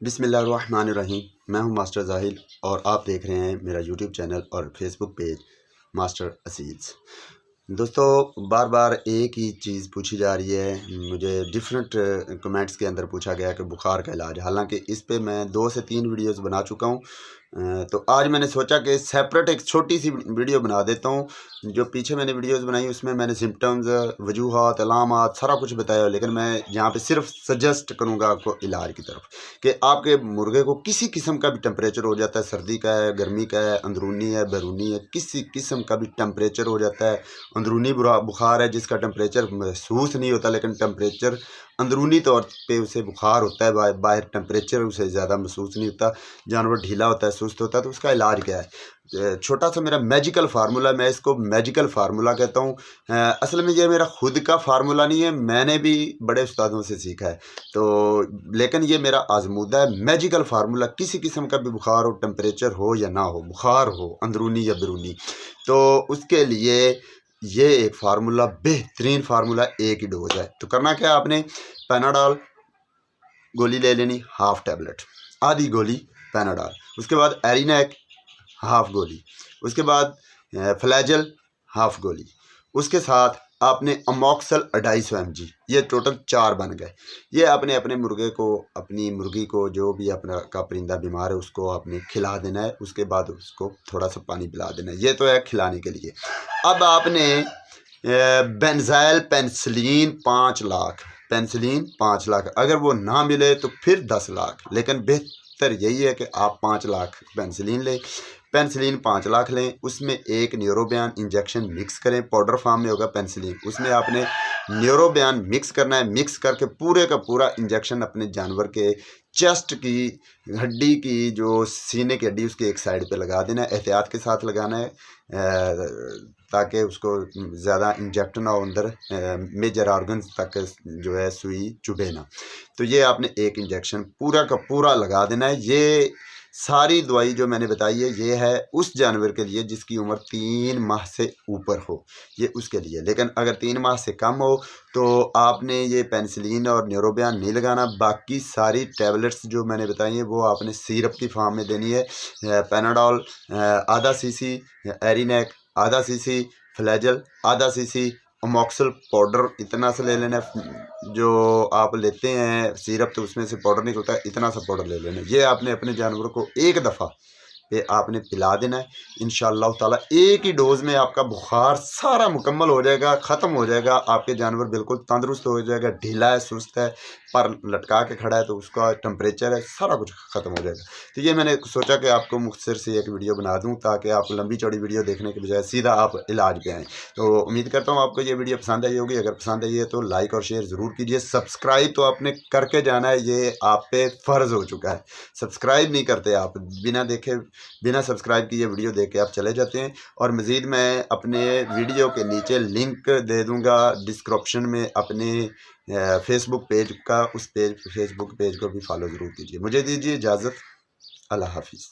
बिस्मिल्लाहिर्रहमानिर्रहीम। मैं हूं मास्टर जाहिल और आप देख रहे हैं मेरा यूट्यूब चैनल और फेसबुक पेज मास्टर असीज़। दोस्तों, बार बार एक ही चीज़ पूछी जा रही है मुझे। डिफरेंट कमेंट्स के अंदर पूछा गया कि बुखार का इलाज, हालांकि इस पे मैं 2 से 3 वीडियोस बना चुका हूं। तो आज मैंने सोचा कि सेपरेट एक छोटी सी वीडियो बना देता हूं। जो पीछे मैंने वीडियोस बनाई उसमें मैंने सिम्टम्स, वजूहात, अलामात सारा कुछ बताया, लेकिन मैं यहाँ पे सिर्फ सजेस्ट करूँगा आपको इलाज की तरफ कि आपके मुर्गे को किसी किस्म का भी टेम्परेचर हो जाता है, सर्दी का है, गर्मी का है, अंदरूनी है, बैरूनी है, किसी किस्म का भी टेम्परेचर हो जाता है। अंदरूनी बुखार है जिसका टेम्परेचर महसूस नहीं होता, लेकिन टेम्परेचर अंदरूनी तौर पे उसे बुखार होता है, बाहर टेम्परेचर उसे ज़्यादा महसूस नहीं होता, जानवर ढीला होता है, सुस्त होता है। तो उसका इलाज क्या है? छोटा सा मेरा मैजिकल फार्मूला, मैं इसको मैजिकल फार्मूला कहता हूँ। असल में ये मेरा खुद का फार्मूला नहीं है, मैंने भी बड़े उस्तादों से सीखा है। तो लेकिन ये मेरा आजमूदा है मैजिकल फार्मूला। किसी किस्म का भी बुखार हो, टेम्परेचर हो या ना हो, बुखार हो अंदरूनी या बैरूनी, तो उसके लिए ये एक फार्मूला, बेहतरीन फार्मूला, एक ही डोज है। तो करना क्या, आपने पैनाडॉल गोली ले लेनी, हाफ टैबलेट, आधी गोली पैनाडॉल। उसके बाद एरिनेक हाफ गोली, उसके बाद फ्लैजल हाफ गोली, उसके साथ आपने अमोक्सल 250 mg, ये टोटल 4 बन गए। ये आपने अपने मुर्गे को, अपनी मुर्गी को, जो भी अपना का परिंदा बीमार है उसको आपने खिला देना है। उसके बाद उसको थोड़ा सा पानी पिला देना है। ये तो है खिलाने के लिए। अब आपने benzyl penicillin 5 lakh, penicillin 5 lakh, अगर वो ना मिले तो फिर 10 लाख, लेकिन बेहतर यही है कि आप 5 लाख पेनिसिलिन लें। पेनिसिलिन 5 लाख लें, उसमें एक न्यूरोबियान इंजेक्शन मिक्स करें, पाउडर फॉर्म में होगा पेनिसिलिन, उसमें आपने न्यूरोबियान मिक्स करना है। मिक्स करके पूरे का पूरा इंजेक्शन अपने जानवर के चेस्ट की हड्डी की, जो सीने की हड्डी, उसके एक साइड पे लगा देना है। एहतियात के साथ लगाना है ताकि उसको ज़्यादा इंजेक्ट ना हो अंदर, मेजर ऑर्गन्स तक जो है सुई चुभे ना। तो ये आपने एक इंजेक्शन पूरा का पूरा लगा देना है। ये सारी दवाई जो मैंने बताई है ये है उस जानवर के लिए जिसकी उम्र 3 माह से ऊपर हो, ये उसके लिए। लेकिन अगर 3 माह से कम हो तो आपने ये पेनिसिलिन और न्यूरोबियान नहीं लगाना। बाकी सारी टैबलेट्स जो मैंने बताई हैं वो आपने सिरप की फॉर्म में देनी है। पैनाडॉल आधा सीसी, एरिनेक आधा सीसी, फ्लैजल आधा सीसी, अमोक्सल पाउडर इतना सा ले लेना। जो आप लेते हैं सिरप तो उसमें से पाउडर निकलता है, इतना सा पाउडर ले लेना। ये आपने अपने जानवर को एक दफ़ा पे आपने पिला देना है। इंशाअल्लाह ताला एक ही डोज में आपका बुखार सारा मुकम्मल हो जाएगा, ख़त्म हो जाएगा। आपके जानवर बिल्कुल तंदुरुस्त हो जाएगा। ढीला है, सुस्त है, पर लटका के खड़ा है तो उसका टेम्परेचर है, सारा कुछ ख़त्म हो जाएगा। तो ये मैंने सोचा कि आपको मुख्तसर से एक वीडियो बना दूँ ताकि आप लंबी चौड़ी वीडियो देखने के बजाय सीधा आप इलाज पे आएँ। तो उम्मीद करता हूँ आपको ये वीडियो पसंद आई होगी। अगर पसंद आई है तो लाइक और शेयर ज़रूर कीजिए। सब्सक्राइब तो आपने करके जाना है, ये आप पे फ़र्ज़ हो चुका है। सब्सक्राइब नहीं करते आप, बिना देखे, बिना सब्सक्राइब किए वीडियो देख के आप चले जाते हैं। और मज़ीद मैं अपने वीडियो के नीचे लिंक दे दूंगा डिस्क्रिप्शन में अपने फेसबुक पेज का। उस पेज, फेसबुक पेज को भी फॉलो ज़रूर कीजिए। मुझे दीजिए इजाज़त। अल्लाह हाफिज़।